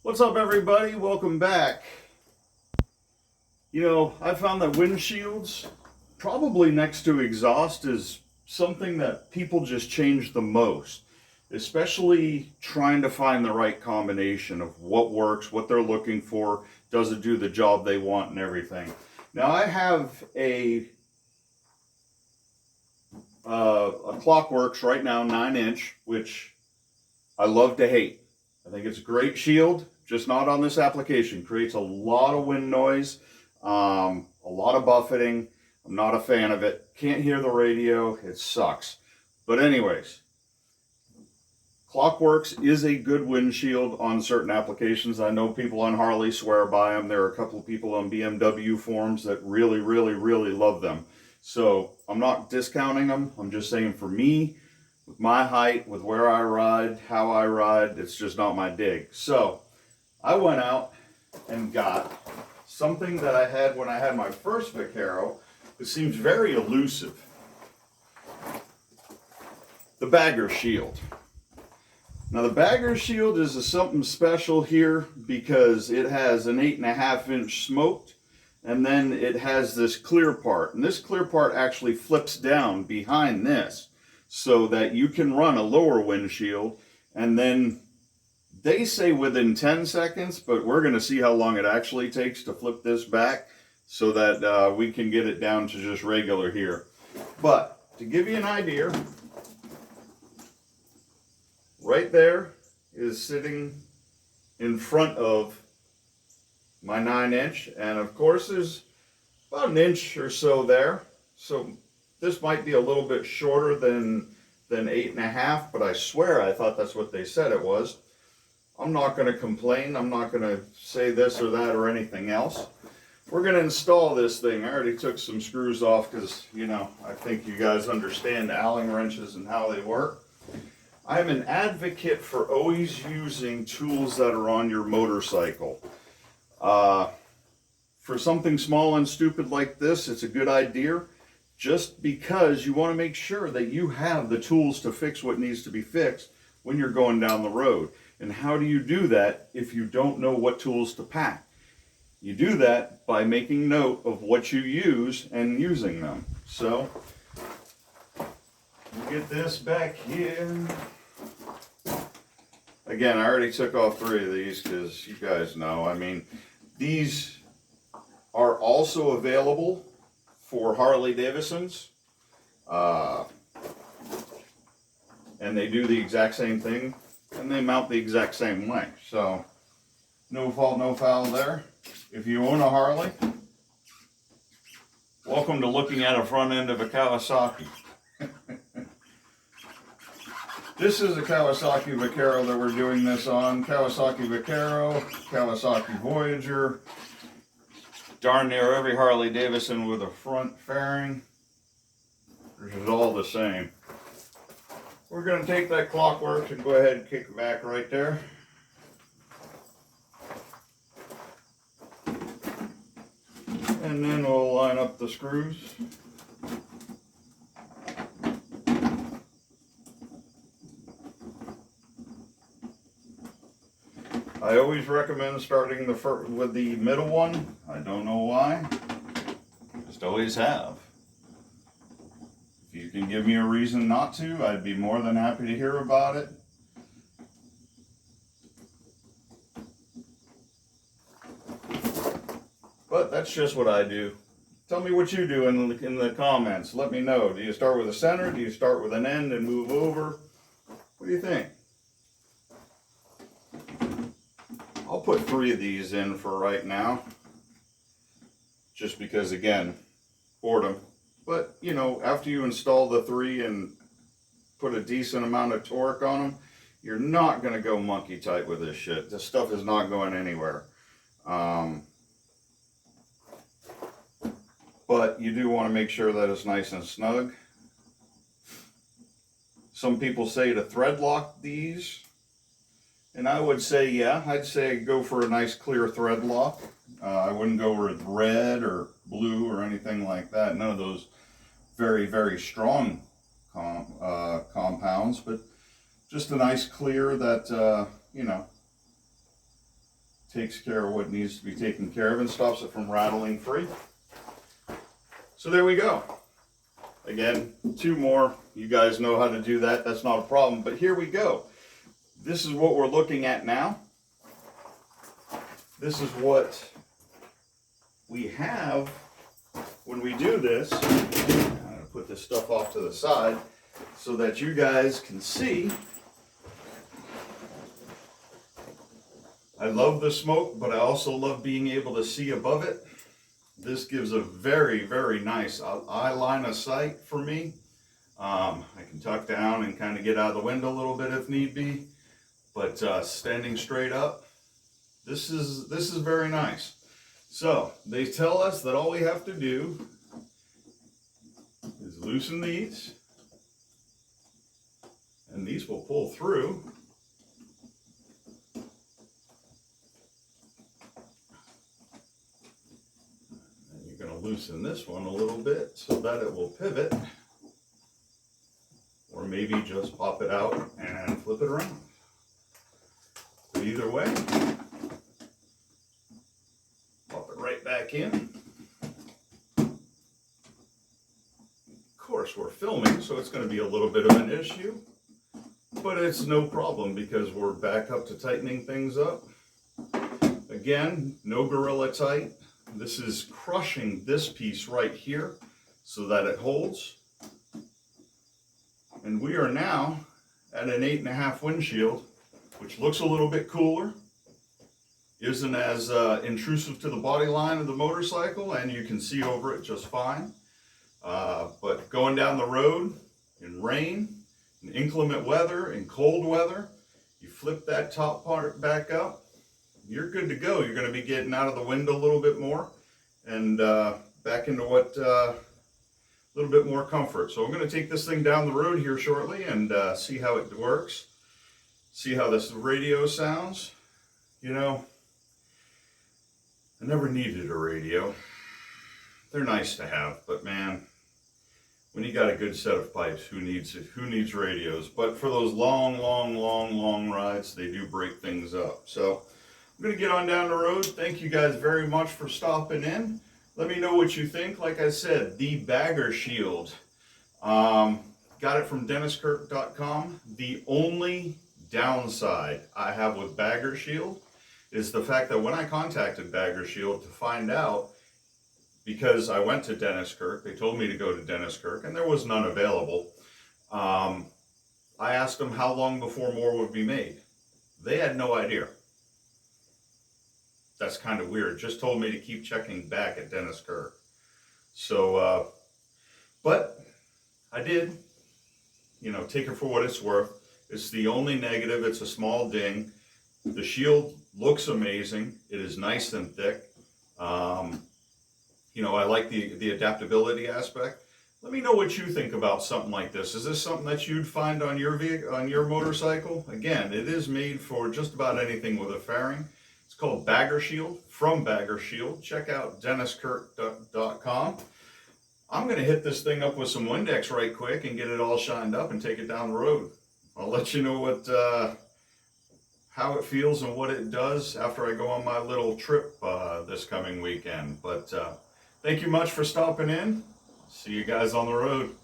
What's up, everybody? Welcome back. You know, I found that windshields, probably next to exhaust, is something that people just change the most, especially trying to find the right combination of what works, what they're looking for, does it do the job they want, and everything. Now, I have a Clockworks right now, 9-inch, which I love to hate. I think it's a great shield, just not on this application. Creates a lot of wind noise, a lot of buffeting. I'm not a fan of it. Can't hear the radio. It sucks. But anyways, Clockworks is a good windshield on certain applications. I know people on Harley swear by them. There are a couple of people on BMW forums that really, really, really love them. So I'm not discounting them. I'm just saying for me, with my height, with where I ride, how I ride, it's just not my dig. So I went out and got something that I had when I had my first Vaquero. It seems very elusive. The BaggerShield. Now the BaggerShield is something special here because it has an 8.5-inch smoked, and then it has this clear part. And this clear part actually flips down behind this, so that you can run a lower windshield, and then they say within 10 seconds, but we're going to see how long it actually takes to flip this back so that we can get it down to just regular here. But to give you an idea, right there is sitting in front of my 9-inch, and of course there's about an inch or so there. So this might be a little bit shorter than 8.5, but I swear I thought that's what they said it was. I'm not going to complain. I'm not going to say this or that or anything else. We're going to install this thing. I already took some screws off because, you know, I think you guys understand Allen wrenches and how they work. I'm an advocate for always using tools that are on your motorcycle. For something small and stupid like this, it's a good idea, just because you want to make sure that you have the tools to fix what needs to be fixed when you're going down the road. And how do you do that if you don't know what tools to pack? You do that by making note of what you use and using them. So, get this back here. Again, I already took off 3 of these because you guys know, I mean, these are also available for Harley Davidsons, and they do the exact same thing, and they mount the exact same way. So no fault, no foul there. If you own a Harley, welcome to looking at a front end of a Kawasaki. This is a Kawasaki Vaquero that we're doing this on. Kawasaki Vaquero, Kawasaki Voyager, darn near every Harley Davidson with a front fairing, which is all the same. We're going to take that Clockworks and go ahead and kick it back right there. And then we'll line up the screws. I always recommend starting with the middle one. I don't know why. Just always have. If you can give me a reason not to, I'd be more than happy to hear about it. But that's just what I do. Tell me what you do in the comments. Let me know. Do you start with a center? Do you start with an end and move over? What do you think? I'll put 3 of these in for right now, just because, again, boredom. But, you know, after you install the 3 and put a decent amount of torque on them, you're not going to go monkey tight with this shit. This stuff is not going anywhere. But you do want to make sure that it's nice and snug. Some people say to thread lock these. And I would say, yeah, I'd say go for a nice clear thread lock. I wouldn't go with red or blue or anything like that. None of those very, very strong compounds, but just a nice clear that, you know, takes care of what needs to be taken care of and stops it from rattling free. So there we go. Again, 2 more. You guys know how to do that. That's not a problem. But here we go. This is what we're looking at now. This is what we have when we do this. I'm going to put this stuff off to the side so that you guys can see. I love the smoke, but I also love being able to see above it. This gives a very, very nice eye line of sight for me. I can tuck down and kind of get out of the window a little bit if need be, but standing straight up, this is very nice. So they tell us that all we have to do is loosen these, and these will pull through. Loosen this one a little bit so that it will pivot, or maybe just pop it out and flip it around. But either way, pop it right back in. Of course, we're filming, so it's going to be a little bit of an issue, but it's no problem because we're back up to tightening things up. Again, no Gorilla Tight. This is crushing this piece right here so that it holds. And we are now at an 8.5 windshield, which looks a little bit cooler, isn't as intrusive to the body line of the motorcycle, and you can see over it just fine. But going down the road in rain, in inclement weather, in cold weather, you flip that top part back up, you're good to go. You're going to be getting out of the wind a little bit more and back into what a little bit more comfort. So I'm going to take this thing down the road here shortly and see how it works, see how this radio sounds. You know, I never needed a radio. They're nice to have, but man, when you got a good set of pipes, who needs it? Who needs radios? But for those long rides, they do break things up. So I'm going to get on down the road. Thank you guys very much for stopping in. Let me know what you think. Like I said, the BaggerShield. Got it from DennisKirk.com. The only downside I have with BaggerShield is the fact that when I contacted BaggerShield to find out, because I went to Dennis Kirk, they told me to go to Dennis Kirk, and there was none available. I asked them how long before more would be made. They had no idea. That's kind of weird. Just told me to keep checking back at Dennis Kirk. So, but I did, you know, take it for what it's worth. It's the only negative. It's a small ding. The shield looks amazing. It is nice and thick. You know, I like the adaptability aspect. Let me know what you think about something like this. Is this something that you'd find on your vehicle, on your motorcycle? Again, it is made for just about anything with a fairing. It's called BaggerShield, from BaggerShield. Check out DennisKirk.com. I'm going to hit this thing up with some Windex right quick and get it all shined up and take it down the road. I'll let you know what how it feels and what it does after I go on my little trip this coming weekend. But thank you much for stopping in. See you guys on the road.